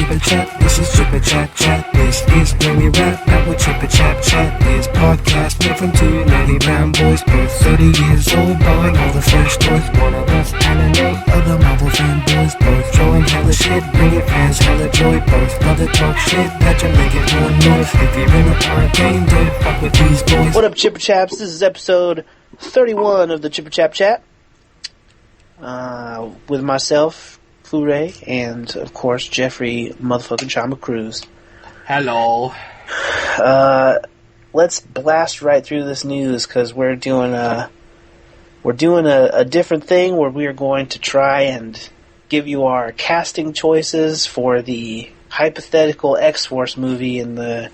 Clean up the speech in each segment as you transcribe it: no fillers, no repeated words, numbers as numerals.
ChipperChat, this is ChipperChapChat. This is where we rap out with ChipperChapChat. This podcast made from two nerdy brown boys, both 30 years old, buying all the fresh toys. One of us anime, other Marvel fanboys, both throwing hella shit, bringing fans hella joy. Both love to talk shit, that you make it more noise. If you're in a party game, don't fuck with these boys. What up, ChipperChaps? This is episode 31 of the ChipperChapChat. With myself, Fure, and of course Jeffrey motherfucking Chama Cruz. Hello. Let's blast right through this news because we're doing a different thing where we are going to try and give you our casting choices for the hypothetical X-Force movie in the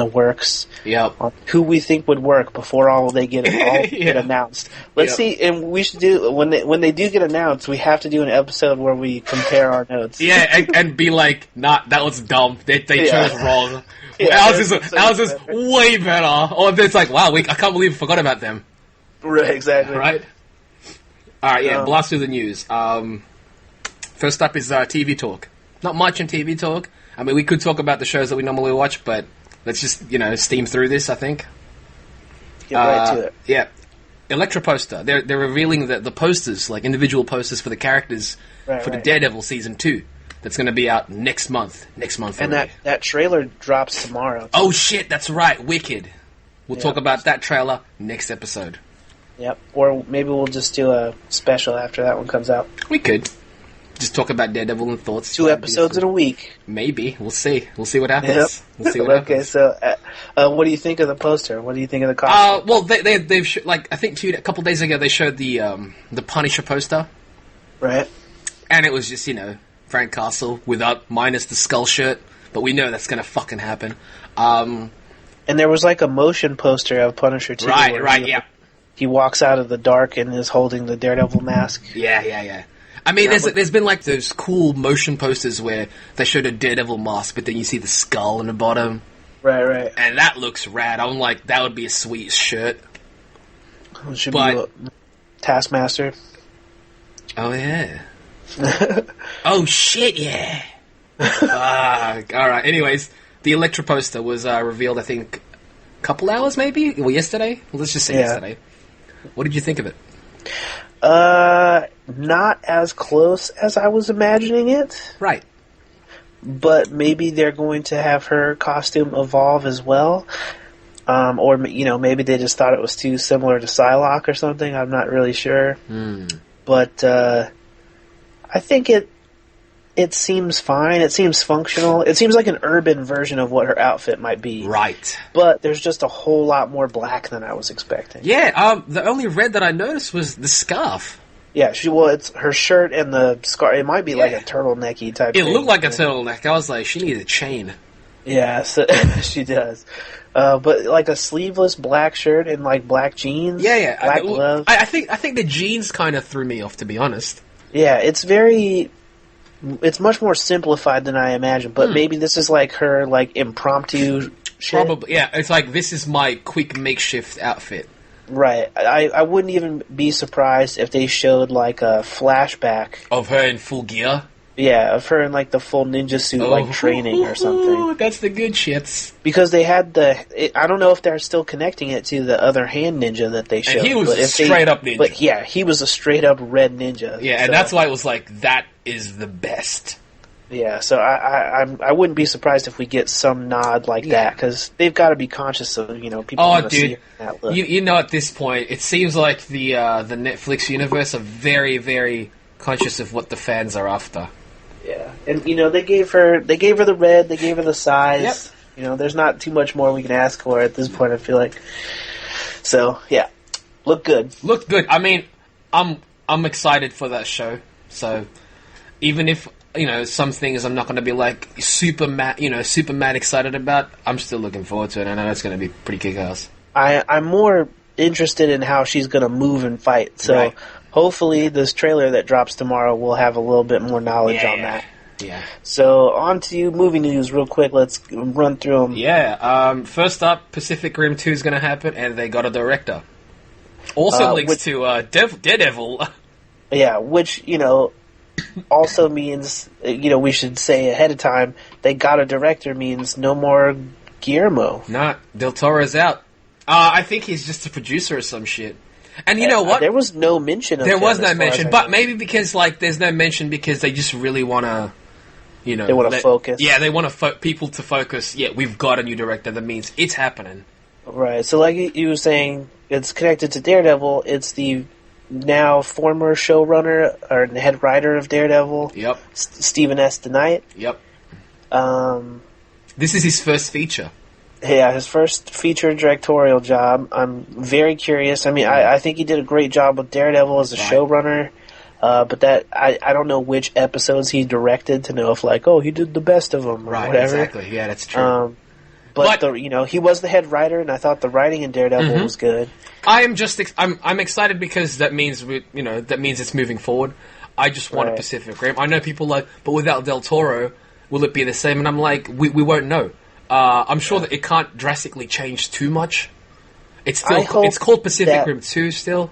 works. Yep. On who we think would work before they get announced. Let's see, and we should do when they do get announced. We have to do an episode where we compare our notes. Yeah, and be like, nah, that was dumb. They chose wrong. Yeah, ours is way better. Or it's like, wow, I can't believe we forgot about them. Right, exactly. Right. All right, yeah. Blast through the news. First up is TV talk. Not much in TV talk. I mean, we could talk about the shows that we normally watch, but let's just, steam through this, I think. Get right to it. Yeah. Elektra poster. They're revealing the posters, like individual posters for the characters for the Daredevil Season 2. That's going to be out next month. And that trailer drops tomorrow. Oh, shit, that's right. Wicked. We'll talk about that trailer next episode. Yep. Or maybe we'll just do a special after that one comes out. We could. Just talk about Daredevil and thoughts. 2 episodes in a week. Maybe. We'll see. We'll see what happens. Yep. We'll see what happens. Okay, so what do you think of the poster? What do you think of the costume? Well, they've I think a couple days ago they showed the Punisher poster. Right. And it was just, Frank Castle minus the skull shirt. But we know that's going to fucking happen. And there was like a motion poster of Punisher too. Right, yeah. He walks out of the dark and is holding the Daredevil mask. Yeah. I mean, there's been like those cool motion posters where they showed a Daredevil mask, but then you see the skull on the bottom. Right. And that looks rad. I'm like, that would be a sweet shirt. It should be Taskmaster. Oh, yeah. Oh, shit, yeah. Alright, anyways, the Elektra poster was revealed, I think, a couple hours maybe? Well, yesterday? Let's just say yesterday. What did you think of it? Not as close as I was imagining it. Right. But maybe they're going to have her costume evolve as well. Or, maybe they just thought it was too similar to PSYLOKKE or something. I'm not really sure. But, I think it seems fine. It seems functional. It seems like an urban version of what her outfit might be. Right. But there's just a whole lot more black than I was expecting. Yeah, the only red that I noticed was the scarf. Yeah, it's her shirt and the scarf. It might be like a turtlenecky type thing. It looked like a turtleneck. I was like, she needs a chain. Yeah, so she does. But like a sleeveless black shirt and like black jeans. Yeah. Black gloves. I think the jeans kind of threw me off, to be honest. Yeah, it's much more simplified than I imagined, but maybe this is like her like impromptu shit. Probably, yeah. It's like, this is my quick makeshift outfit. Right. I wouldn't even be surprised if they showed like a flashback of her in full gear. Yeah, of her in like the full ninja suit, like training or something. That's the good shits. Because they had I don't know if they're still connecting it to the other hand ninja that they showed. And he was a straight up ninja. But yeah, he was a straight up red ninja. Yeah, and that's why it was like, that is the best. Yeah, so I wouldn't be surprised if we get some nod like that, because they've got to be conscious of people. Oh, dude, that look. At this point, it seems like the Netflix universe are very, very conscious of what the fans are after. Yeah, and they gave her the red, they gave her the size. Yep. There's not too much more we can ask for at this point, I feel like. So yeah, looked good. Looked good. I mean, I'm excited for that show. So even if some things I'm not going to be like super mad excited about, I'm still looking forward to it. I know it's going to be pretty kick-ass. I'm more interested in how she's going to move and fight. So hopefully this trailer that drops tomorrow will have a little bit more knowledge on that. Yeah. So on to movie news real quick. Let's run through them. Yeah. First up, Pacific Rim 2 is going to happen, and they got a director. Also links to Daredevil. Yeah, which, also means, we should say ahead of time, they got a director means no more Guillermo. Nah, Del Toro's out. I think he's just a producer or some shit. And you know what? There was no mention of There him was no as far mention, as I but know. maybe because, there's no mention because they just really want to, They want to focus. Yeah, they want people to focus. Yeah, we've got a new director. That means it's happening. Right. So like you were saying, it's connected to Daredevil. It's the now former showrunner or head writer of Daredevil. Yep. Stephen S. DeKnight. Yep. This is his first feature. Yeah, his first feature directorial job. I'm very curious. I mean, I think he did a great job with Daredevil as a showrunner. But that I don't know which episodes he directed to know if he did the best of them or whatever. Exactly. Yeah, that's true. But he was the head writer, and I thought the writing in Daredevil was good. I'm excited because that means that means it's moving forward. I just want a Pacific Rim. I know people but without Del Toro, will it be the same? And I'm like, we won't know. I'm sure that it can't drastically change too much. It's still it's called Pacific Rim 2 still.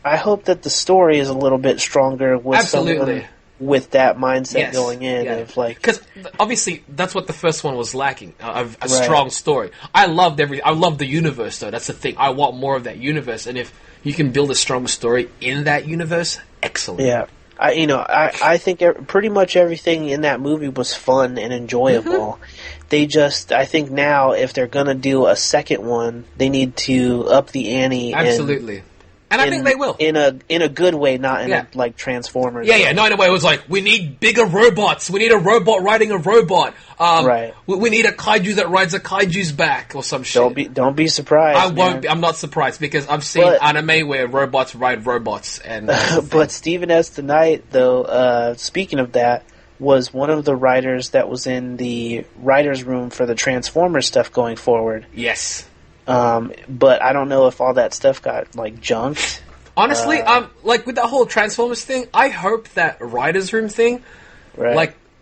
I hope that the story is a little bit stronger with someone with that mindset going in because obviously that's what the first one was lacking, a strong story. I loved the universe though. That's the thing. I want more of that universe, and if you can build a strong story in that universe, excellent. Yeah. I think pretty much everything in that movie was fun and enjoyable. They I think now if they're gonna do a second one, they need to up the ante. Absolutely. And I think they will. In a good way, not in a Transformers. Yeah, no, in a way it was we need bigger robots. We need a robot riding a robot. Right. We need a kaiju that rides a kaiju's back or some shit. Don't be surprised. I won't. I'm not surprised because I've seen anime where robots ride robots. And but Stephen S. DeKnight, though, speaking of that, was one of the writers that was in the writers' room for the Transformers stuff going forward. Yes. But I don't know if all that stuff got junked. Honestly, with that whole Transformers thing, I hope that writers' room thing,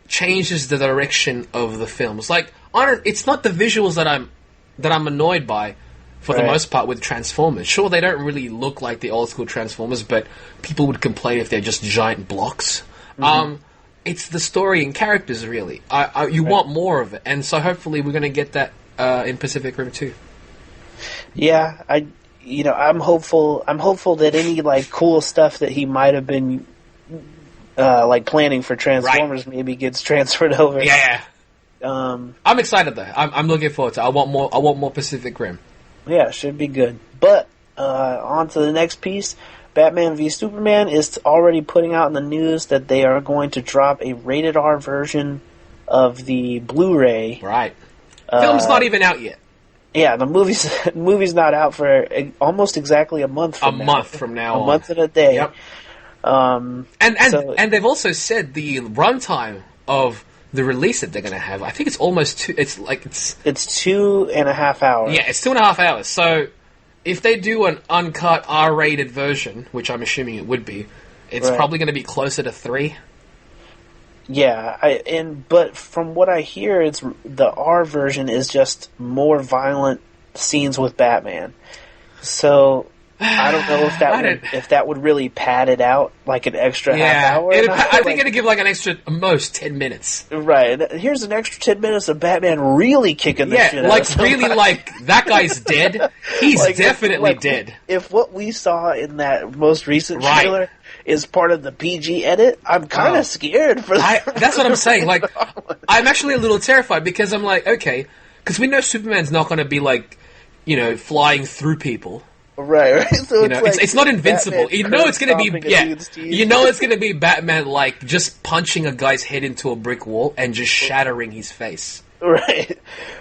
changes the direction of the films. It's not the visuals that I'm annoyed by, for the most part, with Transformers. Sure, they don't really look like the old school Transformers, but people would complain if they're just giant blocks. It's the story and characters, really. You want more of it, and so hopefully we're going to get that in Pacific Rim 2. Yeah, I'm hopeful. I'm hopeful that any cool stuff that he might have been planning for Transformers maybe gets transferred over. Yeah. I'm excited though. I'm looking forward to it. I want more Pacific Rim. Yeah, should be good. But on to the next piece. Batman v Superman is already putting out in the news that they are going to drop a rated R version of the Blu-ray. Right. Film's not even out yet. Yeah, the movie's not out for almost exactly a month from now. A month from now. A month and a day. Yep. And they've also said the runtime of the release that they're going to have. I think it's almost two. It's 2.5 hours. Yeah, it's 2.5 hours. So if they do an uncut R-rated version, which I'm assuming it would be, it's probably going to be closer to 3. Yeah, but from what I hear, it's the R version is just more violent scenes with Batman. So I don't know if that would really pad it out an extra half hour. I think it'd give an extra most 10 minutes. Right. Here's an extra 10 minutes of Batman really kicking the shit out of somebody. Really that guy's dead. He's definitely dead. If what we saw in that most recent trailer is part of the PG edit, I'm kind of scared for that. That's what I'm saying. I'm actually a little terrified because I'm okay, because we know Superman's not going to be flying through people. Right. So it's not invincible. You know it's going to be it's going to be Batman just punching a guy's head into a brick wall and just shattering his face. Right.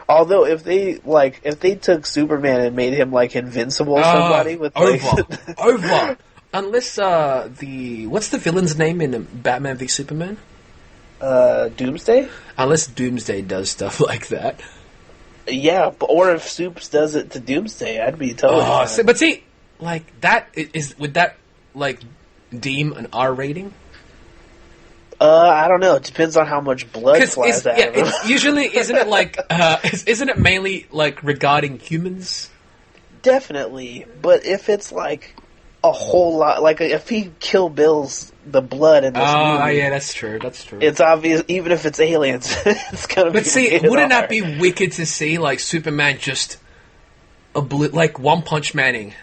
Although if they took Superman and made him invincible somebody with over. Unless what's the villain's name in Batman v Superman? Doomsday? Unless Doomsday does stuff like that. Yeah, or if Supes does it to Doomsday, I'd be totally fine. But see, that would that deem an R rating? I don't know. It depends on how much blood flies out of him. Usually, isn't it mainly regarding humans? Definitely, but if it's a whole lot, if he Kill Bill's the blood in this movie. Oh, yeah, that's true. That's true. It's obvious, even if it's aliens, it's gonna be. But see, rated wouldn't R. that be wicked to see, like, Superman just like One Punch Manning?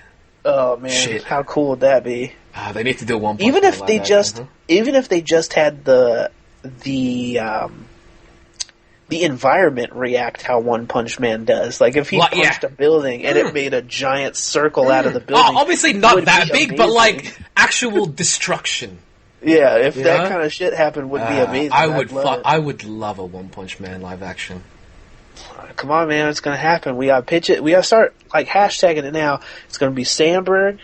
Oh man, Shit. how cool would that be? They need to do One Punch Even Man if like they that. just, even if they just had the environment react how One Punch Man does. Like if he Like, punched a building and it made a giant circle out of the building. Oh, obviously not would that be big, but amazing. like actual destruction. Yeah, if You that know? kind of shit happened, would be amazing. I I'd would love it. I would love a One Punch Man live action. Come on, man, it's gonna happen. We gotta pitch it. We gotta start like hashtagging it now. It's gonna be Sandberg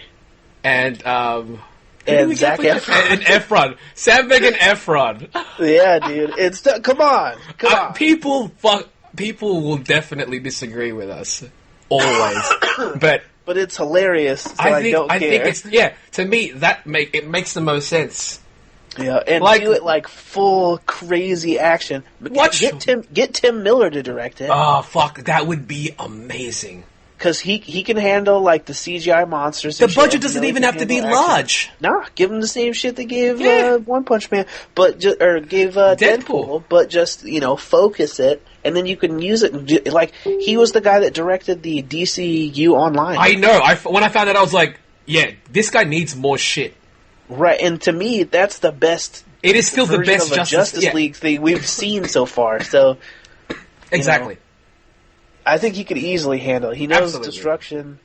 And and Zac Efron. and Efron. Sandberg and Efron. Yeah, dude. It's come on. People will definitely disagree with us. Always. But But it's hilarious. So I don't care. I think it's to me it makes the most sense. Yeah, and Like- do it like full crazy action. Get Tim Miller to direct it Oh fuck, that would be amazing. because he can handle like the CGI monsters. The and shit. budget doesn't You know, even he have can to be handle action. large. Nah, give him the same shit they gave Yeah. One Punch Man, but gave Deadpool, but just focus it, and then you can use it. Like he was the guy that directed the DCU Online. I know. When I found that, I was like, yeah, this guy needs more shit. Right, and to me, that's the best. It is still the version best of a Justice yeah. League thing we've seen so far. So Exactly. I think he could easily handle it. He knows Absolutely. destruction.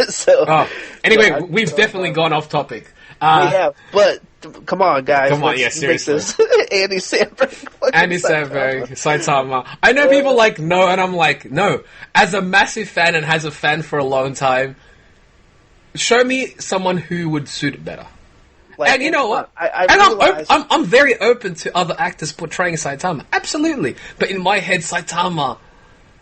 So Anyway, yeah, we've so definitely gone off topic. we have, but come on, guys. Come on, let's yeah, make seriously. this Andy Samberg. fucking Andy Saitama. Samberg, Saitama. I know people like no, and I'm like no. As a massive fan and as a fan for a long time, show me someone who would suit it better. Like, And you know what? I and realize, I'm very open to other actors portraying Saitama. Absolutely. But in my head, Saitama,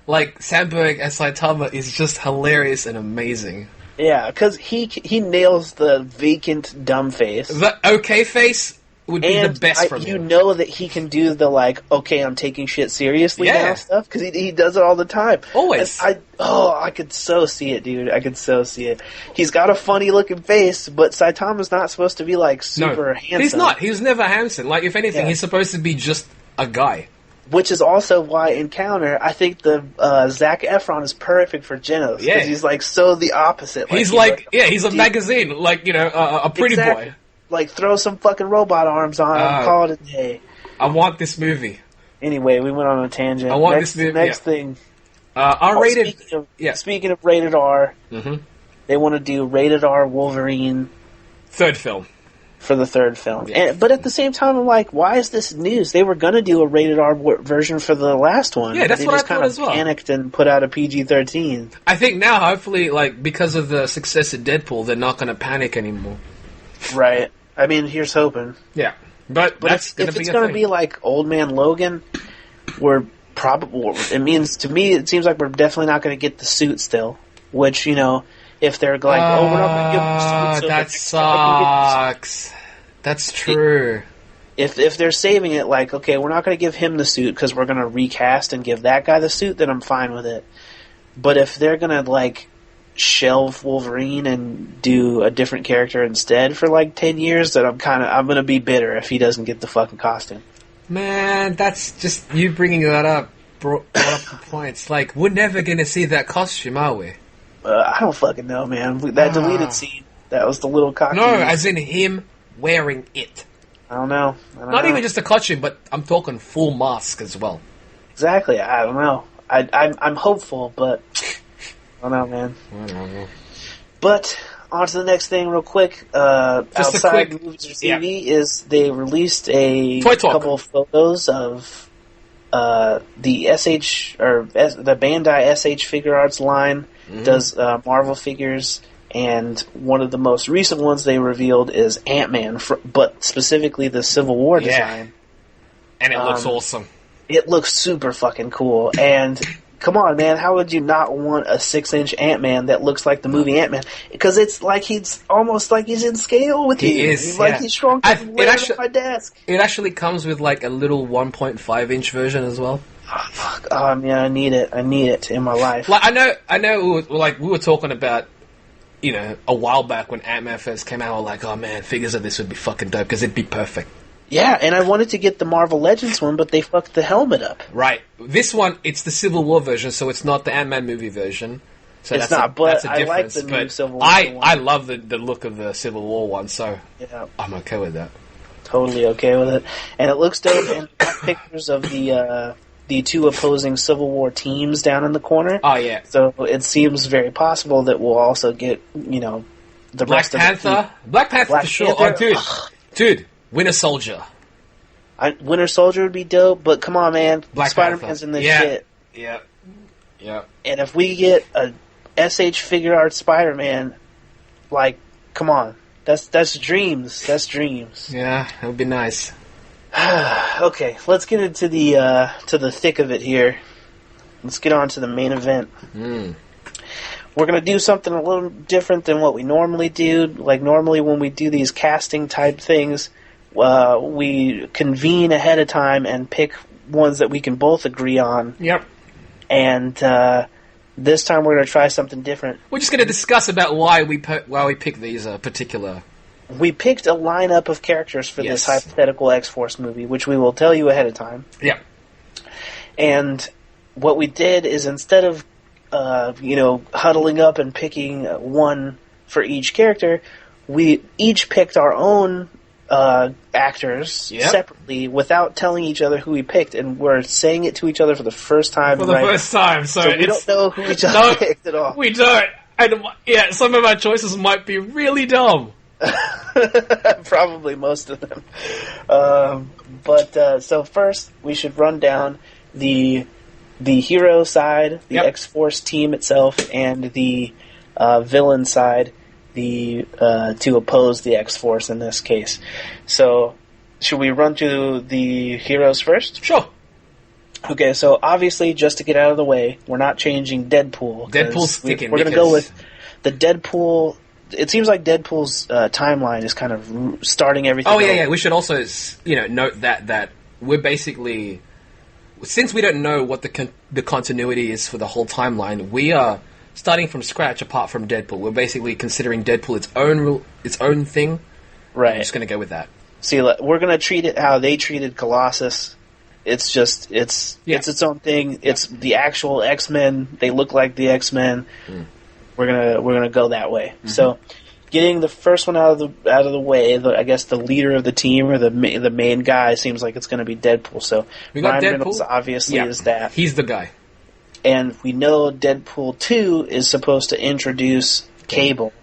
like Sandberg as Saitama, is just hilarious and amazing. yeah, because he nails the vacant dumb face. The okay face would be And the best from you him. know that he can do the okay, I'm taking shit seriously Yeah. now stuff because he does it all the time. Always. And I could so see it, dude. I could so see it. He's got a funny looking face, but Saitama's not supposed to be like super handsome. He's not. He's never handsome. Like, if anything, Yeah. he's supposed to be just a guy. Which is also why in Counter, I think the Zac Efron is perfect for Genos. Yeah. Because he's like so the opposite. He's he's a magazine, like, a pretty Exactly. boy. Like throw some fucking robot arms on him, call it a day. I want this movie. Anyway, we went on a tangent. I want next, this movie, Next yeah. thing. R-rated. Speaking of rated R, Mhm. they want to do rated R Wolverine Third film. for the third film. Yeah. But at the same time, I'm like, why is this news? They were going to do a rated R version for the last one. Yeah, that's they what I just thought kind of as well. panicked and put out a PG-13. I think now, hopefully, like, because of the success of Deadpool, they're not going to panic anymore. Right. I mean, here's hoping. Yeah. But that's going if to be it's a going to thing. be like Old Man Logan, we're probably. It means to me, it seems like we're definitely not going to get the suit still. Which if they're like, we're not going to give them the suit, so that next time we get the suit. sucks. That's true. If they're saving it, like, okay, we're not going to give him the suit because we're going to recast and give that guy the suit, then I'm fine with it. But if they're going to like shelve Wolverine and do a different character instead for like 10 years, then I'm going to be bitter if he doesn't get the fucking costume. Man, that's just you bringing that up. Brought up the points. Like, we're never going to see that costume, are we? I don't fucking know, man. That deleted scene, that was the little costume. No, as in him wearing it. I don't know. Not even just a costume, but I'm talking full mask as well. Exactly. I don't know. I'm hopeful, but I don't know, man. I don't know. But on to the next thing, real quick. Outside quick- movies or TV is they released a Toy Talk. couple of photos of the the Bandai S.H.Figuarts line does Marvel figures, and one of the most recent ones they revealed is Ant-Man, but specifically the Civil War design. And it looks awesome. It looks super fucking cool, and come on, man, how would you not want a 6-inch Ant-Man that looks like the movie Ant-Man? Because it's like he's almost like he's in scale with you. He is, He's like he's shrunk and laying on my desk. It actually comes with like a little 1.5-inch version as well. Oh, fuck. Oh, man, I need it. I need it in my life. Like I know, we were talking about you know, a while back when Ant-Man first came out, I was like, oh man, figures of this would be fucking dope because it'd be perfect. Yeah, and I wanted to get the Marvel Legends one, but they fucked the helmet up. Right. This one, it's the Civil War version, so it's not the Ant-Man movie version. So It's that's not, but that's a I like difference. the new But Civil War I one. love the look of the Civil War one, so Yeah, I'm okay with that. totally okay with it. And it looks dope, and pictures of the two opposing Civil War teams down in the corner. Oh, yeah. So it seems very possible that we'll also get, you know, the Black rest Panther? of the team. Black Panther Black for sure. Panther? Oh, dude. Winter Soldier. Winter Soldier would be dope, but come on, man. Black Spider-Man's Panther. in this Yeah. shit. Yeah. And if we get a S.H.Figuarts Spider-Man, like, come on. That's dreams. That's dreams. Yeah, that would be nice. Okay, let's get into the thick of it here. Let's get on to the main event. We're going to do something a little different than what we normally do. Like, normally when we do these casting type things, we convene ahead of time and pick ones that we can both agree on. Yep. And this time we're going to try something different. We're just going to discuss about why we pick these particular... We picked a lineup of characters for this hypothetical X-Force movie, which we will tell you ahead of time. Yeah. And what we did is instead of, huddling up and picking one for each character, we each picked our own actors separately without telling each other who we picked, and we're saying it to each other for the first time. For the first time, so we don't know who each other picked at all. We don't. And yeah, some of our choices might be really dumb. Probably most of them. So first, we should run down the hero side, the X-Force team itself, and the villain side, to oppose the X-Force in this case. So, should we run through the heroes first? Sure. Okay, so obviously, just to get out of the way, we're not changing Deadpool. Deadpool's sticking. We're going to go with the Deadpool. It seems like Deadpool's timeline is kind of starting everything. Oh yeah. We should also, note that we're basically, since we don't know what the continuity is for the whole timeline, we are starting from scratch. Apart from Deadpool, we're basically considering Deadpool its own thing. Right. I'm just going to go with that. See, we're going to treat it how they treated Colossus. It's just it's its own thing. It's the actual X-Men. They look like the X-Men. We're gonna go that way. So, getting the first one out of the way, I guess the leader of the team or the main guy seems like it's going to be Deadpool. So we got Ryan Deadpool. Reynolds obviously is that. He's the guy, and we know Deadpool 2 is supposed to introduce Cable.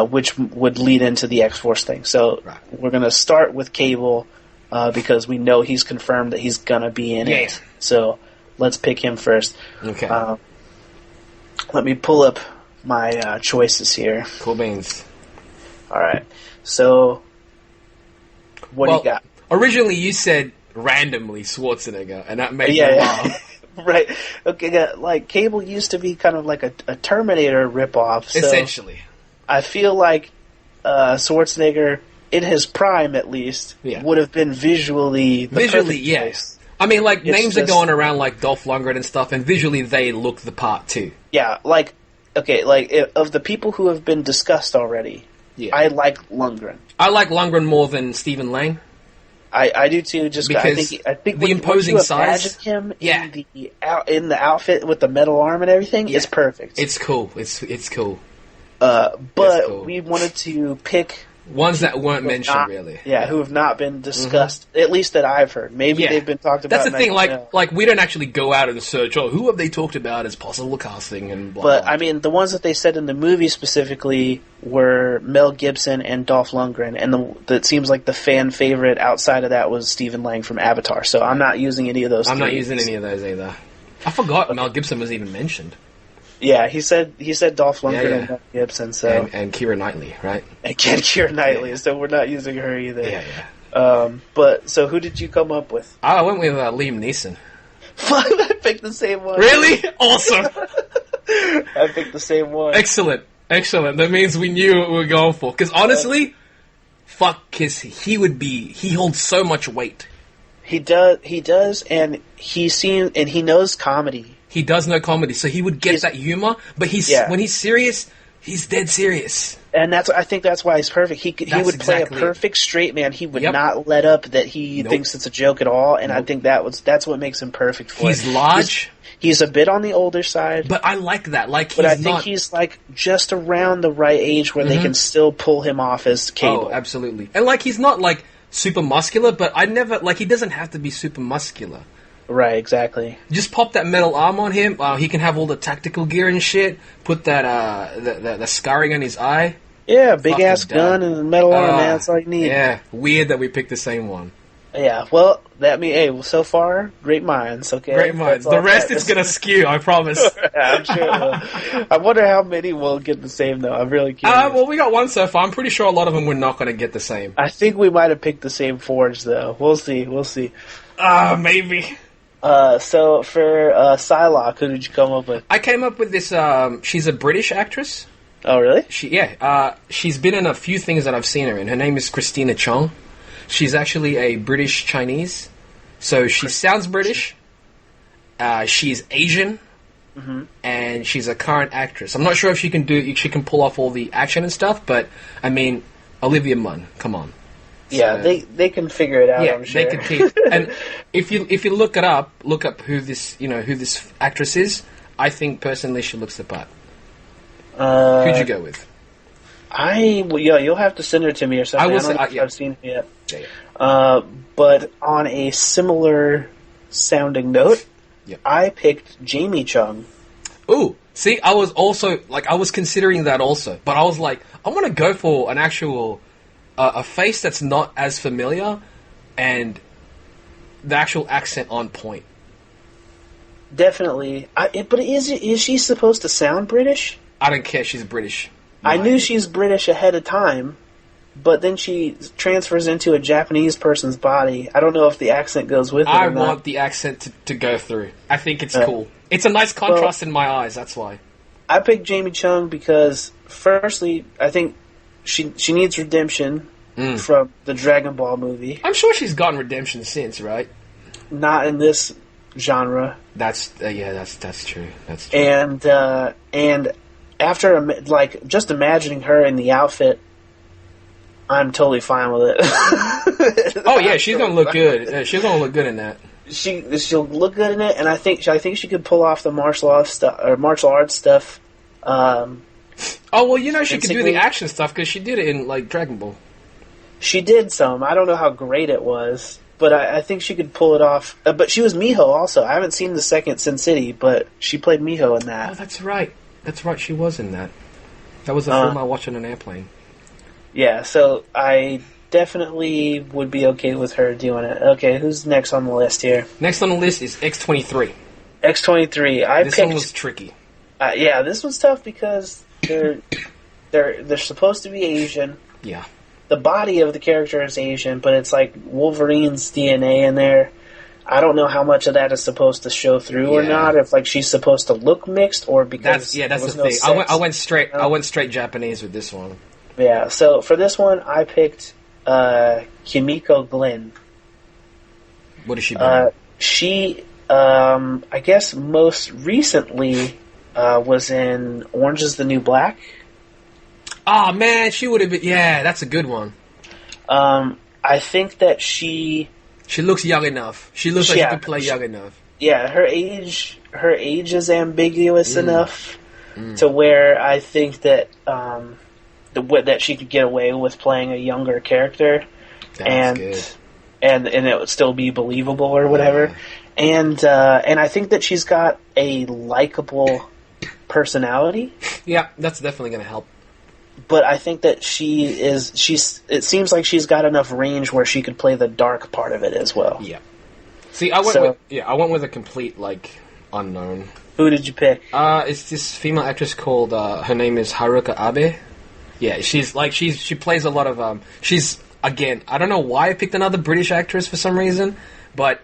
Which would lead into the X-Force thing. So we're going to start with Cable because we know he's confirmed that he's going to be in it. So let's pick him first. Okay. Let me pull up my choices here. Cool beans. All right. So what do you got? Originally you said randomly Schwarzenegger, and that made me laugh. Right. Okay, like Cable used to be kind of like a Terminator ripoff. So essentially. I feel like Schwarzenegger, in his prime at least, would have been visually the perfect choice. I mean, like, names are going around like Dolph Lundgren and stuff, and visually they look the part too. Yeah, like, okay, like, of the people who have been discussed already, I like Lundgren. I like Lundgren more than Stephen Lang. I do too, just because I think the imposing size. Him in the outfit with the metal arm and everything is perfect. It's cool. It's cool. But we wanted to pick ones that weren't mentioned, really. Yeah, who have not been discussed, at least that I've heard. Maybe they've been talked about. That's the thing, like we don't actually go out and search, who have they talked about as possible casting and blah, But, blah. I mean, the ones that they said in the movie specifically were Mel Gibson and Dolph Lundgren, and it seems like the fan favorite outside of that was Stephen Lang from Avatar, so I'm not using any of those I'm not using any of those either. I forgot Mel Gibson was even mentioned. Yeah, he said Dolph Lundgren and Mel Gibson, so and Keira Knightley, right? And Keira Knightley, so we're not using her either. Yeah. But so who did you come up with? I went with Liam Neeson. I picked the same one. Really? Awesome. I picked the same one. Excellent. That means we knew what we were going for. Because honestly, he holds so much weight. He does, and he knows comedy. He does know comedy, so he would get that humor, but when he's serious, He's dead serious. And I think that's why he's perfect. He would play exactly a perfect straight man. He would Yep. not let up that he Nope. thinks it's a joke at all. And I think that's what makes him perfect for it. He's large. He's a bit on the older side. But I like that. Like, But I he's think not... he's like just around the right age where they can still pull him off as Cable. Oh, absolutely. And like, he's not like super muscular, but I never... Like, he doesn't have to be super muscular. Right, exactly. Just pop that metal arm on him. He can have all the tactical gear and shit. Put that the scarring on his eye. Yeah, big ass Fucking gun done. and a metal arm, man. That's all you need. Yeah, weird that we picked the same one. Yeah, well, so far, great minds, okay? Great minds. That's The all rest that is going to skew, I promise. I'm sure it will. I wonder how many will get the same, though. I'm really curious. Well, we got one so far. I'm pretty sure a lot of them were not going to get the same. I think we might have picked the same forge, though. We'll see. Maybe. So for PSYLOKKE, who did you come up with? I came up with this, she's a British actress. Oh, really? She's been in a few things that I've seen her in. Her name is Christina Chong. She's actually a British Chinese. So she sounds British. She's Asian. And she's a current actress. I'm not sure if she can pull off all the action and stuff, but, I mean, Olivia Munn, come on. Yeah, So, they can figure it out, yeah, I'm sure. they can keep. And if you look up who this actress is, I think personally she looks the part. Who'd you go with? You'll have to send her to me or something. I don't know if I've seen it yet. Yeah. But on a similar sounding note, I picked Jamie Chung. Ooh, see, I was considering that also, but I was like, I want to go for an actual a face that's not as familiar and the actual accent on point. Definitely. But is she supposed to sound British? I don't care. She's British. I knew she's British ahead of time, but then she transfers into a Japanese person's body. I don't know if the accent goes with it I or not. want the accent to go through. I think it's cool. It's a nice contrast in my eyes, that's why. I picked Jamie Chung because, firstly, I think she needs redemption from the Dragon Ball movie. I'm sure she's gotten redemption since, right? Not in this genre. That's true. That's true. And after just imagining her in the outfit, I'm totally fine with it. Oh yeah, she's gonna look good. Yeah, she's gonna look good in that. She'll look good in it, and I think she could pull off the martial arts stuff. Oh well, she could do the action stuff because she did it in like Dragon Ball. She did some. I don't know how great it was, but I think she could pull it off. But she was Miho also. I haven't seen the second Sin City, but she played Miho in that. Oh, that's right. That's right. She was in that. That was a film I watched on an airplane. Yeah, so I definitely would be okay with her doing it. Okay, who's next on the list here? Next on the list is X-23. X-23. This one was tricky. Yeah, this one's tough because they're supposed to be Asian. Yeah. The body of the character is Asian, but it's like Wolverine's DNA in there. I don't know how much of that is supposed to show through or not. If she's supposed to look mixed, or because that's the no thing. sex. I went straight Japanese with this one. Yeah. So for this one, I picked Kimiko Glenn. What has she been? She, I guess, most recently was in Orange Is the New Black. Oh man, she would have been. Yeah, that's a good one. I think that she looks young enough. She looks like she could play young enough. Yeah, her age is ambiguous enough to where I think that that she could get away with playing a younger character, and it would still be believable or whatever. Yeah. And I think that she's got a likable personality. Yeah, that's definitely going to help. But I think that it seems like she's got enough range where she could play the dark part of it as well. Yeah. See, I went with a complete unknown. Who did you pick? It's this female actress called her name is Haruka Abe. Yeah, she plays a lot of she's again, I don't know why I picked another British actress for some reason, but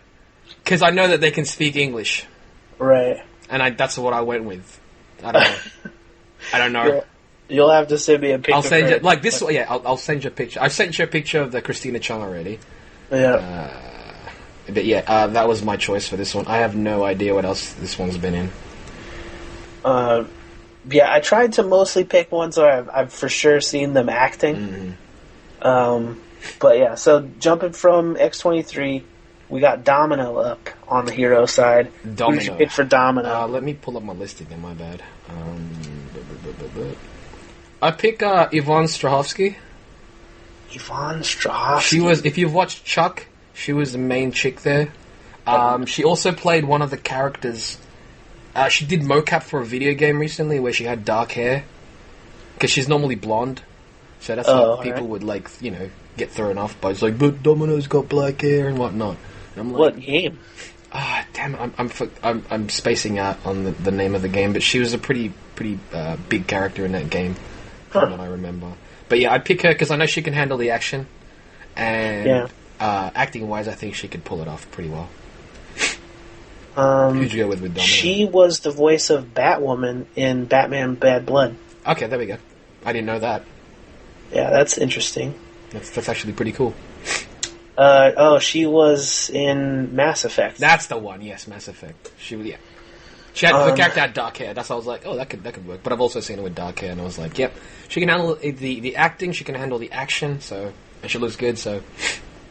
cuz I know that they can speak English. Right. And that's what I went with. I don't know. I don't know. Yeah. You'll have to send me a picture. I'll send you this. Yeah, I'll send you a picture. I sent you a picture of the Christina Chung already. Yeah. But yeah, that was my choice for this one. I have no idea what else this one's been in. Yeah, I tried to mostly pick ones where I've for sure seen them acting. But yeah, so jumping from X-23, we got Domino up on the hero side. Domino. Who did you pick for Domino? Let me pull up my list again, my bad. I pick Yvonne Strahovski. Yvonne Strahovski. She was, if you've watched Chuck, she was the main chick there. She also played one of the characters. She did mocap for a video game recently where she had dark hair. Because she's normally blonde. So that's how people would, like, you know, get thrown off by. It's like, but Domino's got black hair and whatnot. And I'm like, what game? Damn it, I'm spacing out on the name of the game, but she was a pretty big character in that game, from what I remember. But yeah, I'd pick her because I know she can handle the action, and acting-wise, I think she could pull it off pretty well. Who'd you go with Domino? She was the voice of Batwoman in Batman Bad Blood. Okay, there we go. I didn't know that. Yeah, that's interesting. That's actually pretty cool. She was in Mass Effect. That's the one, yes, Mass Effect. She had the character had dark hair. That's why I was like, oh, that could work. But I've also seen her with dark hair, and I was like, yep, she can handle the acting, she can handle the action, and she looks good. So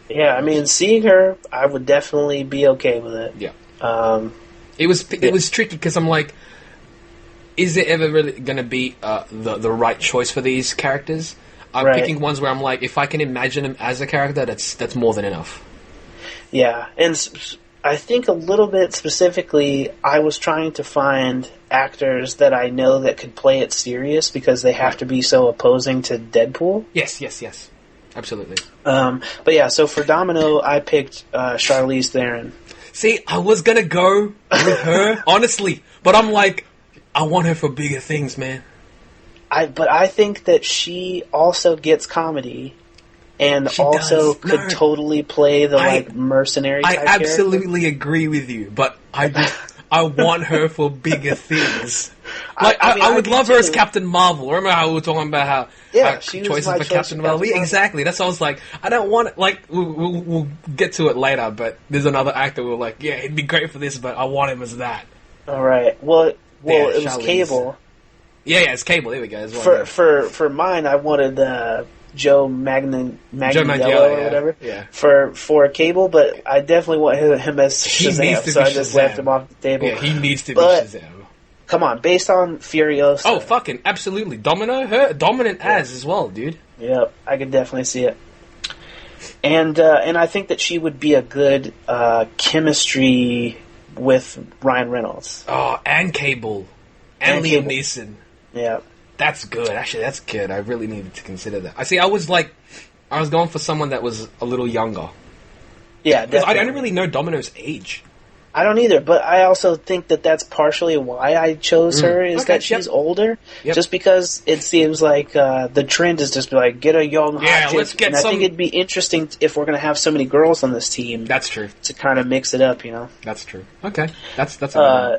yeah, I mean, seeing her, I would definitely be okay with it. Yeah, it was tricky because I'm like, is it ever really going to be the right choice for these characters? I'm picking ones where I'm like, if I can imagine him as a character, that's more than enough. Yeah, and I think a little bit specifically, I was trying to find actors that I know that could play it serious because they have to be so opposing to Deadpool. Yes, absolutely. But yeah, so for Domino, I picked Charlize Theron. See, I was gonna go with her, honestly, but I'm like, I want her for bigger things, man. But I think that she also gets comedy, and She also does. could No. totally play the mercenary I type absolutely agree with you, but I want her for bigger things. Like I would love her as Captain Marvel. Remember how we were talking about how she was choices my for choice Captain for Marvel? Captain Yeah, exactly. That's what I was like. I don't want it. Like we'll get to it later, but there's another actor. We're like, yeah, it'd be great for this, but I want him as that. All right. Well, Yeah, it was Charlize. Cable. Yeah, it's Cable. There we go. There's one For mine, I wanted Joe Magniello Manganiello, or whatever. Yeah. For Cable, but I definitely want him as He needs Shazam, to so be I just Shazam. left him off the table. Yeah, he needs to be But- Shazam. Come on, based on Furiosa. Oh, fucking absolutely. Domino, her dominant as well, dude. Yep, I could definitely see it. And I think that she would be a good chemistry with Ryan Reynolds. Oh, and Cable. And Liam Cable. Neeson. Yeah. That's good. Actually, that's good. I really needed to consider that. I was going for someone that was a little younger. Yeah, Because I definitely. don't really know Domino's age. I don't either, but I also think that that's partially why I chose her, is Okay, that she's yep. older. Yep. Just because it seems like the trend is just be like, get a young hot chick. let's get and I some- think it'd be interesting if we're going to have so many girls on this team That's true. to kind of mix it up, you know? That's true. Okay. That's a good one.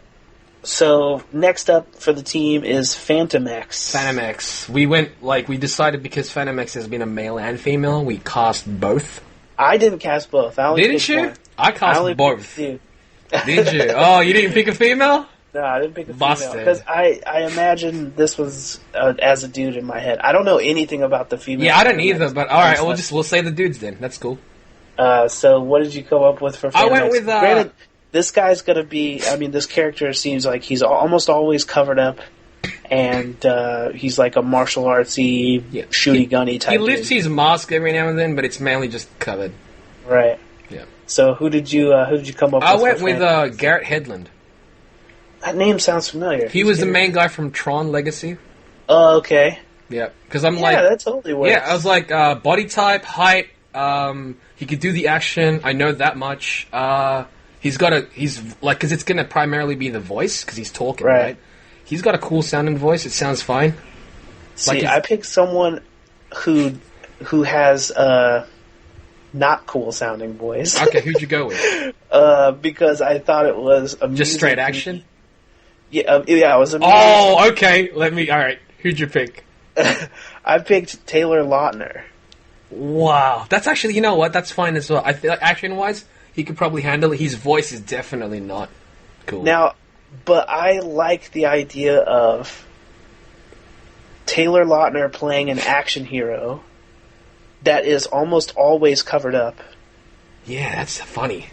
So next up for the team is FANTOMEX. FANTOMEX. We decided because FANTOMEX has been a male and female, we cast both. I didn't cast both. I only Didn't picked you? one. I cast only both. picked two. Did you? Oh, you didn't pick a female? No, I didn't pick a female. Busted. Because I imagine this was as a dude in my head. I don't know anything about the female. Yeah, I don't FANTOMEX. either, but alright, we'll say the dudes then. That's cool. So what did you come up with for FANTOMEX? I went with, Granted, this guy's gonna be, this character seems like he's almost always covered up, and he's like a martial artsy, shooty gunny type He lifts dude. his mask every now and then, but it's mainly just covered. Right. Yeah. So who did you come up with? I went for with FANTOMEX? Garrett Hedlund. That name sounds familiar. He was the main guy from Tron Legacy. Oh, okay. Yeah, because I'm Yeah, that totally works. yeah, I was like, body type, height, he could do the action, I know that much. Because it's going to primarily be the voice, because he's talking, right? He's got a cool sounding voice, it sounds fine. See, I picked someone who has not cool sounding voice. Okay, who'd you go with? Because I thought it was amusing. Just straight action? Yeah, it was amusing. Oh, okay, alright, who'd you pick? I picked Taylor Lautner. Wow, that's actually, you know what, that's fine as well. I feel like action-wise, he could probably handle it. His voice is definitely not cool. Now, but I like the idea of Taylor Lautner playing an action hero that is almost always covered up. Yeah, that's funny.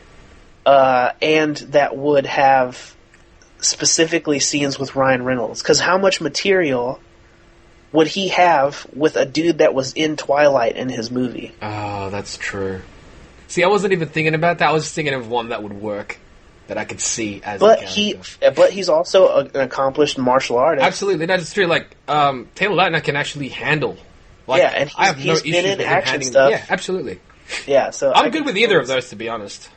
And that would have specifically scenes with Ryan Reynolds. Because how much material would he have with a dude that was in Twilight in his movie? Oh, that's true. See, I wasn't even thinking about that. I was thinking of one that would work, that I could see as a character. But he's also an accomplished martial artist. Absolutely, that's true. Like, Taylor Lautner can actually handle. Like, yeah, and I have he's no been issue in with action handling, stuff. Yeah, absolutely. Yeah, so I'm good with either of those, to be honest.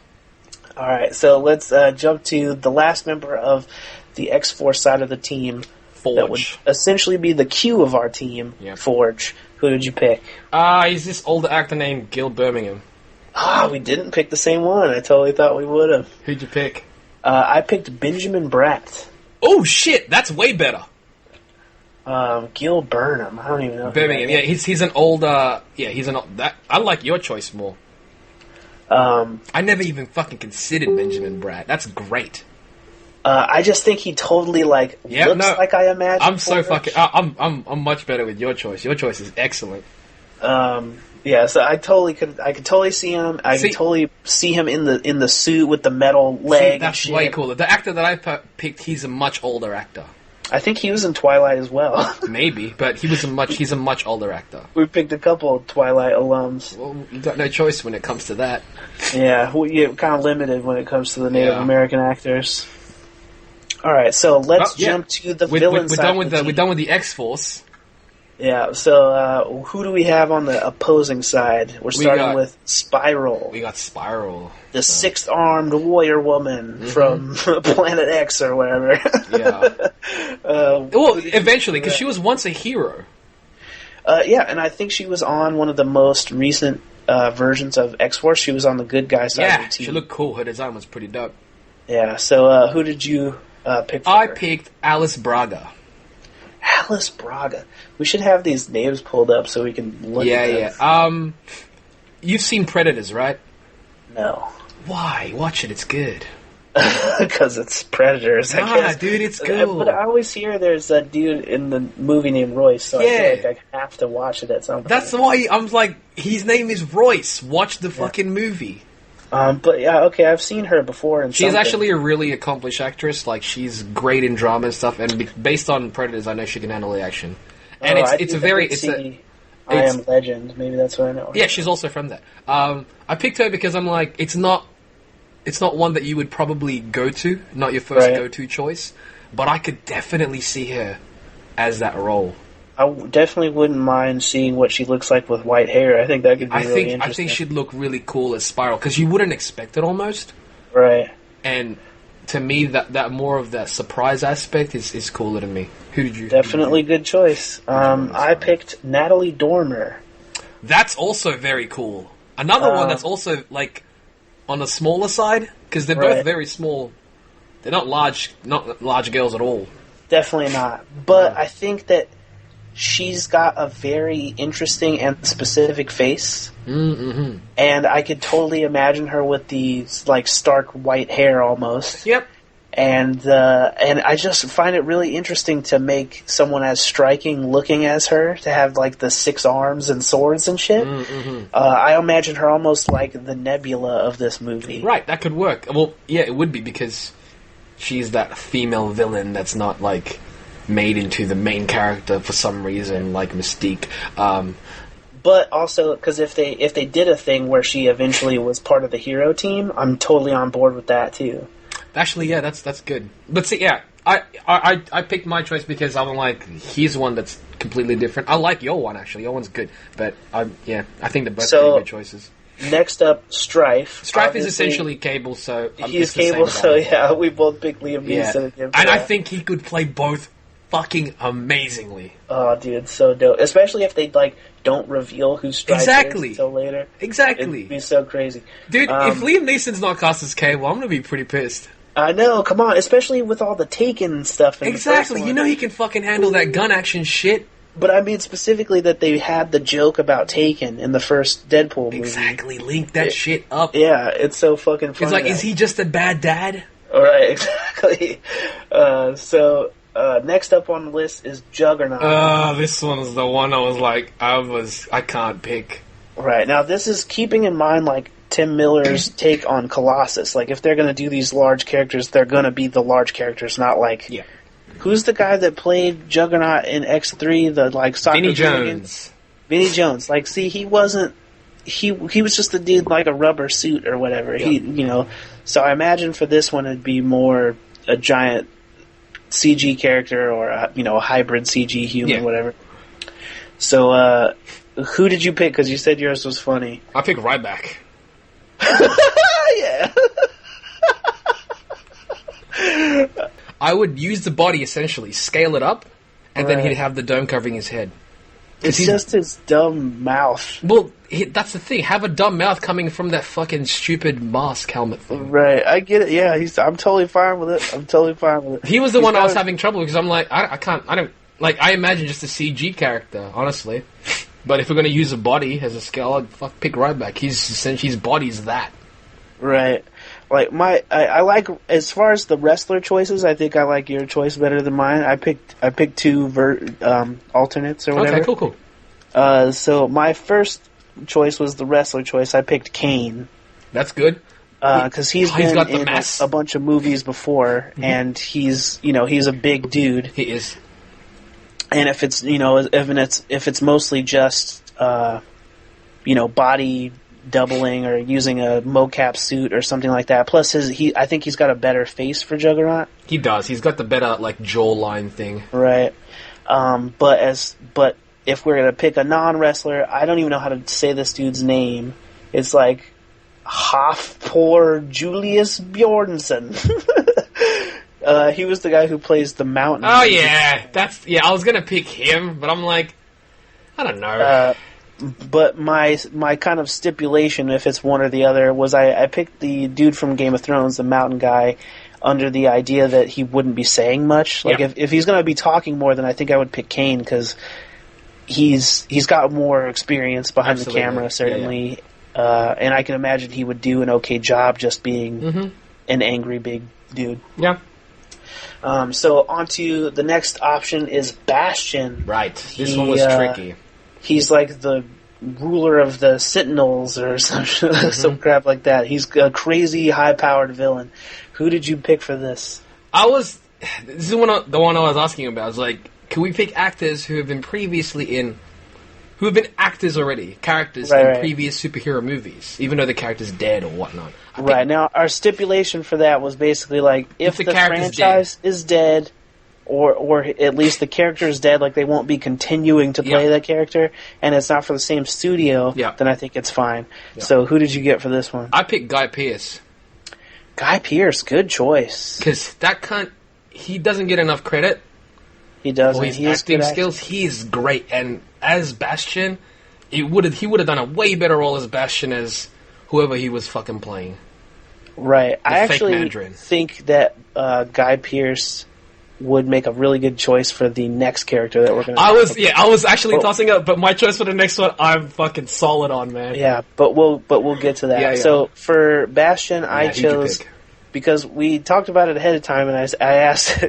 All right, so let's jump to the last member of the X-Force side of the team. Forge. That would essentially be the Q of our team, Forge. Who did you pick? He's this older actor named Gil Birmingham. We didn't pick the same one. I totally thought we would have. Who'd you pick? I picked Benjamin Bratt. Oh, shit, that's way better. Gil Burnham. I don't even know. Birmingham, yeah, he's an older... Yeah, he's an... I like your choice more. I never even fucking considered Benjamin Bratt. That's great. I just think he totally like looks like I imagine. I'm so fucking. I'm much better with your choice. Your choice is excellent. Yeah, so I could totally see him. I could totally see him in the suit with the metal leg. See, that's way cooler. The actor that I picked, he's a much older actor. I think he was in Twilight as well. Maybe, but he's a much older actor. We picked a couple of Twilight alums. Well, you got no choice when it comes to that. Yeah, we're kind of limited when it comes to the Native American actors. All right, so let's jump to the villain side. We're done with the X-Force. Yeah, so who do we have on the opposing side? We're starting with Spiral. We got Spiral. The sixth-armed warrior woman from Planet X or whatever. Yeah. Well, eventually, because she was once a hero. Yeah, and I think she was on one of the most recent versions of X-Force. She was on the good guy side of the team. She looked cool. Her design was pretty dope. Yeah, so who did you pick for her? Picked Alice Braga. Alice Braga. We should have these names pulled up so we can look at them. Yeah. You've seen Predators, right? No. Why? Watch it. It's good. Because it's Predators, I guess. Dude, it's cool. But I always hear there's a dude in the movie named Royce, so I feel like I have to watch it at some point. That's why I'm like, his name is Royce. Watch the fucking movie. But yeah, okay, I've seen her before. And she's actually a really accomplished actress. Like, she's great in drama and stuff. And based on Predators, I know she can handle the action. And I Am Legend. Maybe that's what I know. Yeah, she's also from that. I picked her because I'm like, it's not one that you would probably go to, not your first go-to choice. But I could definitely see her as that role. I definitely wouldn't mind seeing what she looks like with white hair. I think that could be really interesting. I think she'd look really cool as Spiral, because you wouldn't expect it almost. Right. And to me, that more of that surprise aspect is cooler to me. Who did you... Definitely good choice. I picked Natalie Dormer. That's also very cool. Another one that's also, like, on the smaller side, because they're both very small. They're not large girls at all. Definitely not. But I think that she's got a very interesting and specific face. Mm-hmm. And I could totally imagine her with these, like, stark white hair almost. Yep. And I just find it really interesting to make someone as striking looking as her, to have, like, the 6 arms and swords and shit. Mm-hmm. I imagine her almost like the Nebula of this movie. Right, that could work. Well, yeah, it would be, because she's that female villain that's not, like, made into the main character for some reason, like Mystique. But also, because if they did a thing where she eventually was part of the hero team, I'm totally on board with that too. Actually, yeah, that's good. But see, yeah, I picked my choice because I'm like, he's one that's completely different. I like your one, actually. Your one's good. But, I think they're both pretty good choices. Next up, STRYFE. STRYFE is essentially Cable, so... He's Cable, so yeah, we both picked Liam Neeson. And I think he could play both fucking amazingly. Oh, dude, so dope. Especially if they, like, don't reveal who STRYFE is until later. Exactly. It'd be so crazy. Dude, if Liam Neeson's not cast as Cable, I'm gonna be pretty pissed. I know, come on, especially with all the Taken stuff. Exactly, you know he can fucking handle that gun action shit. But I mean specifically that they had the joke about Taken in the first Deadpool movie. Exactly, link that shit up. Yeah, it's so fucking funny. It's like, is he just a bad dad? Alright, exactly. So Next up on the list is Juggernaut. This one's the one I was like, I can't pick. Right. Now, this is keeping in mind, like, Tim Miller's take on Colossus. Like, if they're going to do these large characters, they're going to be the large characters, not like... Yeah. Who's the guy that played Juggernaut in X3, the, like, soccer... Vinnie Jones. Vinnie Jones. Like, see, he wasn't... He was just a dude like a rubber suit or whatever. Yeah. He, you know... So I imagine for this one it'd be more a giant CG character or, a hybrid CG human, whatever. So, who did you pick? Because you said yours was funny. I picked Ryback. Yeah. I would use the body, essentially, scale it up, and then he'd have the dome covering his head. It's just his dumb mouth. Well, that's the thing. Have a dumb mouth coming from that fucking stupid mask helmet thing. Right, I get it. Yeah, I'm totally fine with it. He was the one I was having trouble because I'm like, I imagine just a CG character, honestly. But if we're going to use a body as a scale, I'd pick Ryback. His body's that. Right. Like, I like, as far as the wrestler choices, I think I like your choice better than mine. I picked two alternates or whatever. Okay, cool. So my first choice was the wrestler choice. I picked Kane. That's good. Because he's been got the in mass. a bunch of movies before, and he's a big dude. He is. And if it's mostly just body doubling or using a mocap suit or something like that. Plus, I think he's got a better face for Juggernaut. He does. He's got the better jawline thing. Right. But if we're gonna pick a non-wrestler, I don't even know how to say this dude's name. It's like Hafthor Julius Bjornsson. He was the guy who plays the Mountain. Oh yeah, I was gonna pick him, but I'm like, I don't know. But my kind of stipulation, if it's one or the other, was I picked the dude from Game of Thrones, the Mountain guy, under the idea that he wouldn't be saying much. Like, if he's going to be talking more, then I think I would pick Kane, because he's got more experience behind the camera, certainly. Yeah. And I can imagine he would do an okay job just being an angry big dude. Yeah. So on to the next option is Bastion. Right. This one was tricky. He's like the ruler of the Sentinels or some crap like that. He's a crazy, high-powered villain. Who did you pick for this? This is the one I was asking about. I was like, can we pick actors who have been who have been actors already, characters in previous superhero movies, even though the character's dead or whatnot? Now, our stipulation for that was basically like, if the franchise is dead, or at least the character is dead, like they won't be continuing to play that character, and it's not for the same studio, then I think it's fine. Yeah. So who did you get for this one? I picked Guy Pearce. Guy Pearce, good choice. Because he doesn't get enough credit. He doesn't. For his acting skills, he's great. And as Bastion, he would have done a way better role as Bastion as whoever he was fucking playing. Right. I actually think that Guy Pearce would make a really good choice for the next character that we're going to I was actually tossing up, but my choice for the next one, I'm fucking solid on, man. Yeah, but we'll get to that. Yeah. So for Bastion, I chose, because we talked about it ahead of time, and I asked,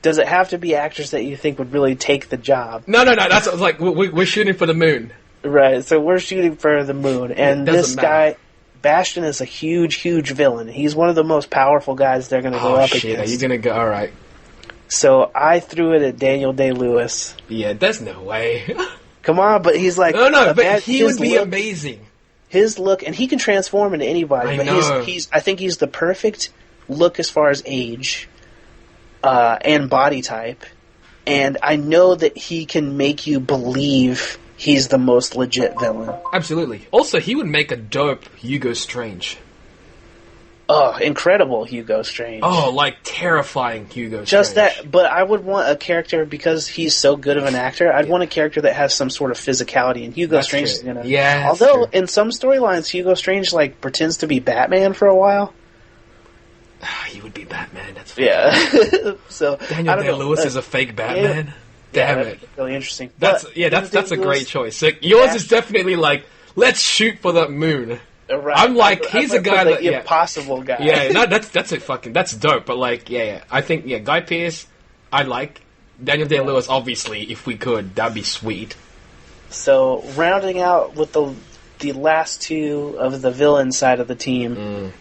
does it have to be actors that you think would really take the job? No. That's what I was like, we're shooting for the moon. Right, so we're shooting for the moon, and this guy, Bastion, is a huge, huge villain. He's one of the most powerful guys they're going to go up against. Are you going to go? All right. So I threw it at Daniel Day-Lewis. Yeah, there's no way. Come on, but he's like... No, but he would be amazing. His look, and he can transform into anybody, I think he's the perfect look as far as age and body type, and I know that he can make you believe he's the most legit villain. Absolutely. Also, he would make a dope Hugo Strange. Oh, incredible Hugo Strange. Oh, like terrifying Hugo Strange. Just that, but I would want a character, because he's so good of an actor, I'd want a character that has some sort of physicality, and Hugo Strange is going to... Yeah, although, in some storylines, Hugo Strange, pretends to be Batman for a while. He would be Batman, that's funny. Yeah. So, Daniel Day-Lewis is a fake Batman? Yeah. Damn it. Really interesting. That's a great choice. So yours is definitely let's shoot for the moon. Right. I'm like, he's a guy that impossible guy. Yeah, that's dope. But I think Guy Pearce, I like Daniel Day-Lewis. Obviously, if we could, that'd be sweet. So, rounding out with the last two of the villain side of the team,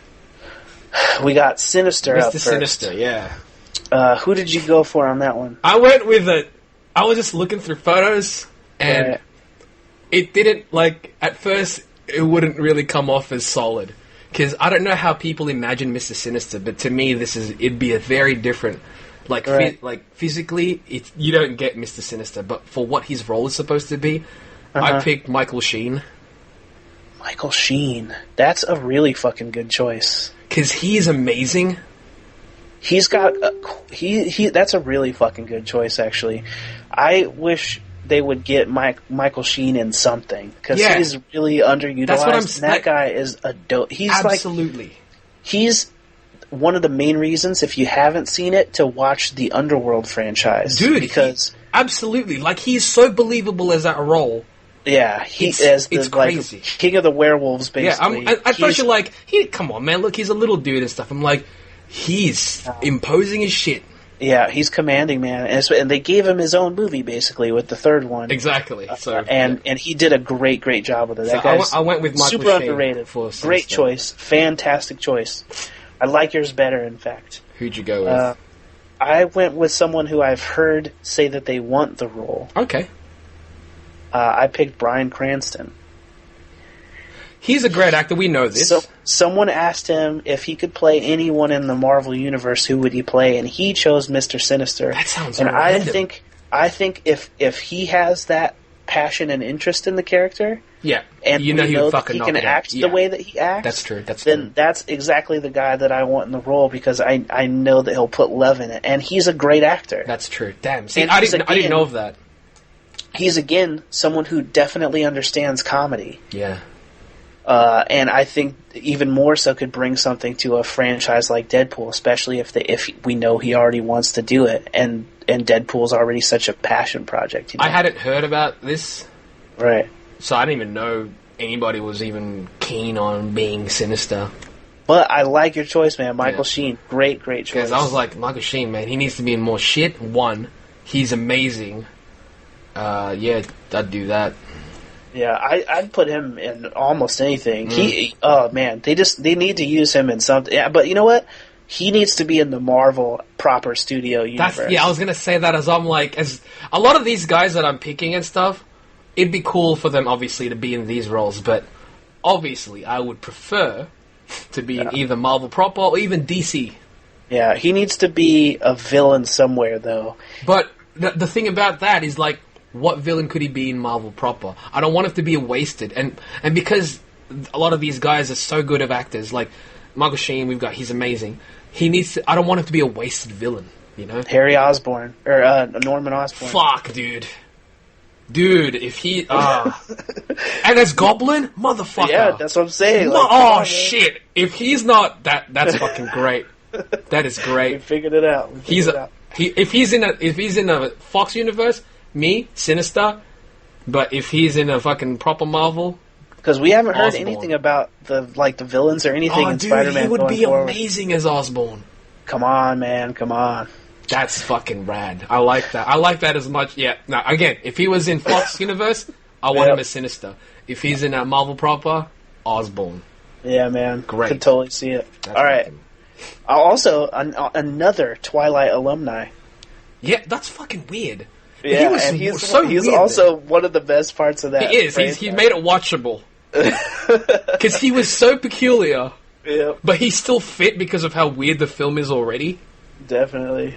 we got Sinister up first. Mr. Sinister, yeah. Who did you go for on that one? I went with I was just looking through photos, and it didn't, like, at first, it wouldn't really come off as solid. Because I don't know how people imagine Mr. Sinister, but to me, it'd be a very different, like, physically, you don't get Mr. Sinister, but for what his role is supposed to be, I picked Michael Sheen. Michael Sheen. That's a really fucking good choice. Because he is amazing. He's got that's a really fucking good choice, actually. I wish they would get Michael Sheen in something, because he's really underutilized. That's what I'm saying. That guy is a dope. He's absolutely. He's one of the main reasons, if you haven't seen it, to watch the Underworld franchise, dude. Because absolutely, like, he's so believable as that role. Yeah, it's crazy. Like, king of the werewolves, basically. Yeah, I thought you're like, come on, man, look, he's a little dude and stuff. I'm like, he's imposing as shit. Yeah, he's commanding, man, and they gave him his own movie, basically, with the third one. Exactly. And he did a great job with it. That guy's I went with Michael super Sheen underrated. For great choice, fantastic choice. I like yours better, in fact. Who'd you go with? I went with someone who I've heard say that they want the role. Okay. I picked Bryan Cranston. He's a great actor. We know this. So, someone asked him if he could play anyone in the Marvel Universe, who would he play? And he chose Mr. Sinister. That sounds and random. I think if he has that passion and interest in the character, and he can act the way that he acts, that's true. That's exactly the guy that I want in the role, because I know that he'll put love in it, and he's a great actor. That's true. Damn. See, I didn't know of that. He's again someone who definitely understands comedy. Yeah. And I think even more so could bring something to a franchise like Deadpool, especially if we know he already wants to do it, and Deadpool's already such a passion project. You know? I hadn't heard about this, right? So I didn't even know anybody was even keen on being Sinister. But I like your choice, man. Michael Sheen, great choice. Because I was like, Michael Sheen, man, he needs to be in more shit. One, he's amazing. I'd do that. Yeah, I'd put him in almost anything. They need to use him in something. Yeah, but you know what? He needs to be in the Marvel proper studio universe. I was gonna say that, as I'm like, as a lot of these guys that I'm picking and stuff, it'd be cool for them obviously to be in these roles, but obviously I would prefer to be in either Marvel proper or even DC. Yeah, he needs to be a villain somewhere, though. But the thing about that is, like, what villain could he be in Marvel proper? I don't want him to be wasted. And because a lot of these guys are so good of actors, like Michael Sheen, he's amazing. I don't want him to be a wasted villain, you know? Harry Osborn, or Norman Osborn. Fuck, dude. Dude, if he... and as Goblin? Motherfucker. Yeah, that's what I'm saying. Shit. If he's not... That's fucking great. That is great. We figured it out. If he's in a Fox universe... Me, Sinister, but if he's in a fucking proper Marvel, because we haven't heard anything about the villains or anything in Spider-Man. He would be forward. amazing as Osborn. Come on, man, come on. That's fucking rad. I like that. I like that as much. Yeah. Now again, if he was in Fox universe, I want him as Sinister. If he's in a Marvel proper, Osborn. Yeah, man. Great. Could totally see it. That's all right. Also, another Twilight alumni. Yeah, that's fucking weird. Yeah, he's also one of the best parts of that. He is. He made it watchable. Because he was so peculiar. Yeah. But he's still fit because of how weird the film is already. Definitely.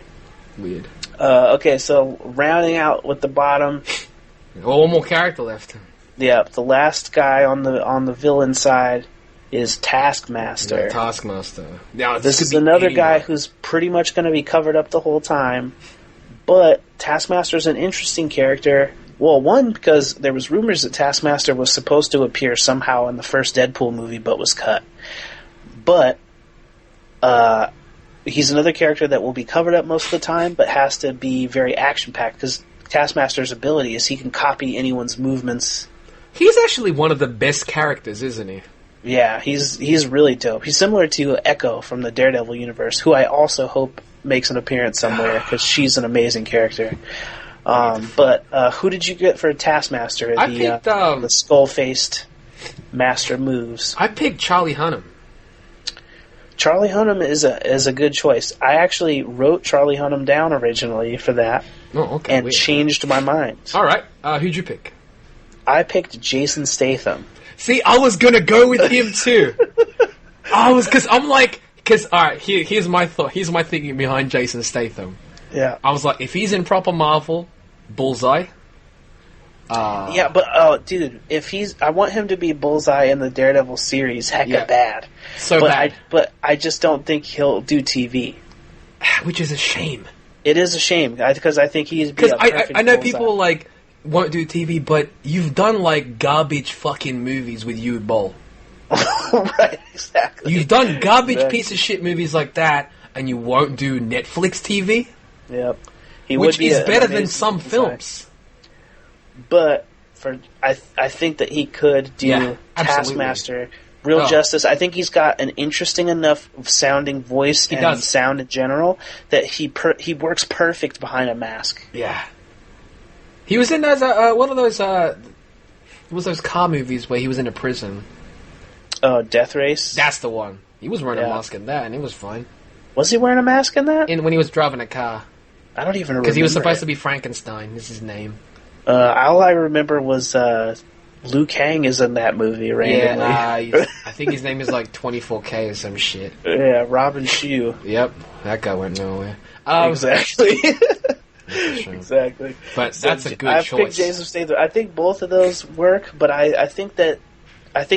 Weird. Okay, so rounding out with the bottom. One more character left. Yeah, the last guy on the villain side is Taskmaster. Yeah, Taskmaster. Now, this is another guy who's pretty much going to be covered up the whole time. But Taskmaster's an interesting character. Well, one, because there was rumors that Taskmaster was supposed to appear somehow in the first Deadpool movie, but was cut. But he's another character that will be covered up most of the time, but has to be very action-packed, because Taskmaster's ability is he can copy anyone's movements. He's actually one of the best characters, isn't he? Yeah, he's really dope. He's similar to Echo from the Daredevil universe, who I also hope makes an appearance somewhere because she's an amazing character. But who did you get for Taskmaster? I picked the skull-faced master moves. I picked Charlie Hunnam. Charlie Hunnam is a good choice. I actually wrote Charlie Hunnam down originally for that. Oh, okay. And changed my mind. All right. Who'd you pick? I picked Jason Statham. See, I was gonna go with him too. All right. Here's my thought. Here's my thinking behind Jason Statham. Yeah. I was like, if he's in proper Marvel, Bullseye. Yeah, but dude, I want him to be Bullseye in the Daredevil series. Hecka bad. Bad. But I just don't think he'll do TV. Which is a shame. It is a shame because I think he's because I know Bullseye. People like won't do TV, but you've done like garbage fucking movies with Uwe Boll. Right, exactly. You've done garbage piece of shit movies like that, and you won't do Netflix TV. Yep, which is better than some films. But I think that he could do Taskmaster, Real Justice. I think he's got an interesting enough sounding voice and sound in general that he works perfect behind a mask. Yeah, he was in those one of those those car movies where he was in a prison. Oh, Death Race. That's the one. He was wearing a mask in that, and it was fine. Was he wearing a mask in that? When he was driving a car. I don't even remember. Because he was supposed to be Frankenstein. Is his name. All I remember was Liu Kang is in that movie randomly. Yeah, I think his name is like 24K or some shit. Yeah, Robin Shue. Yep, that guy went nowhere. Exactly. Sure. Exactly. But that's a good choice. I picked Jason Statham. I think both of those work, but I think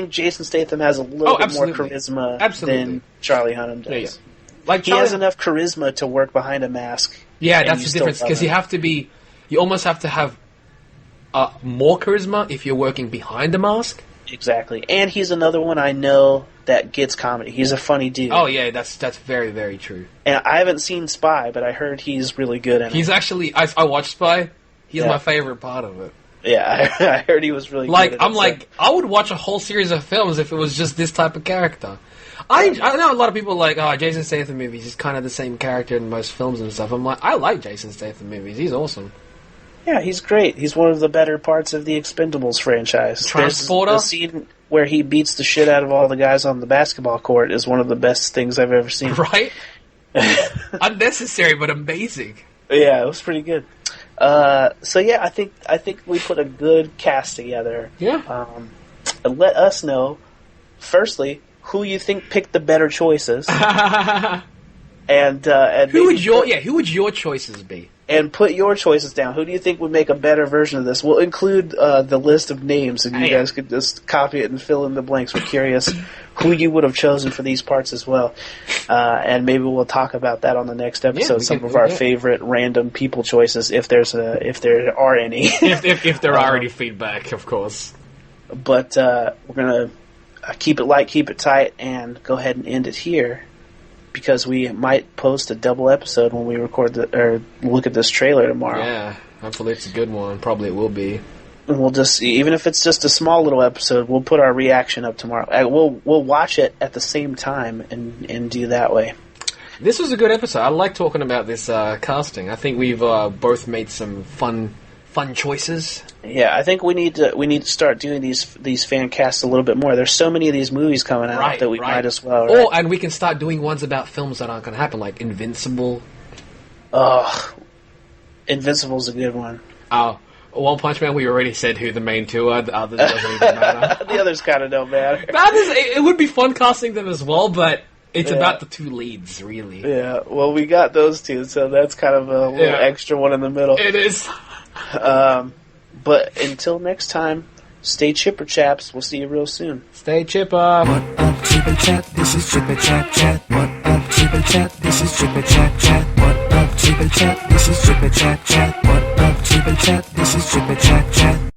Jason Statham has a little bit more charisma than Charlie Hunnam does. Yeah. Like he has enough charisma to work behind a mask. Yeah, that's the difference because you almost have to have more charisma if you're working behind the mask. Exactly, and he's another one I know that gets comedy. He's a funny dude. Oh yeah, that's very, very true. And I haven't seen Spy, but I heard he's really good in it. He's actually I watched Spy. He's my favorite part of it. Yeah, I heard he was really good at it. I would watch a whole series of films if it was just this type of character. I know a lot of people are like, Jason Statham movies, he's kind of the same character in most films and stuff. I'm like, I like Jason Statham movies. He's awesome. Yeah, he's great. He's one of the better parts of the Expendables franchise. Transporter? The scene where he beats the shit out of all the guys on the basketball court is one of the best things I've ever seen. Right? Unnecessary, but amazing. Yeah, it was pretty good. So yeah, I think we put a good cast together. Yeah. And let us know, firstly, who you think picked the better choices. and who would your choices be? And put your choices down. Who do you think would make a better version of this? We'll include the list of names, and you guys could just copy it and fill in the blanks. We're curious who you would have chosen for these parts as well. And maybe we'll talk about that on the next episode. Some of our favorite random people choices, if there are any. if there are any feedback, of course. But we're gonna keep it light, keep it tight, and go ahead and end it here. Because we might post a double episode when we record or look at this trailer tomorrow. Yeah, hopefully it's a good one. Probably it will be. And we'll just, even if it's just a small little episode, we'll put our reaction up tomorrow. We'll watch it at the same time and do that way. This was a good episode. I like talking about this casting. I think we've both made some fun choices. Yeah, I think we need to start doing these fan casts a little bit more. There's so many of these movies coming out that we might as well. Right? Oh, and we can start doing ones about films that aren't going to happen, like Invincible. Invincible's a good one. One Punch Man, we already said who the main two are. The others doesn't even matter. The others kind of don't matter. It would be fun casting them as well, but it's about the two leads, really. Yeah, well, we got those two, so that's kind of a little extra one in the middle. It is. But until next time, stay chipper, chaps. We'll see you real soon. Stay chipper. What up, Chipper Chat? This is ChipperChapChat. What up, Chipper Chat? This is ChipperChapChat. What up, Chipper Chat? This is ChipperChapChat. What up, Chipper Chat? This is ChipperChapChat.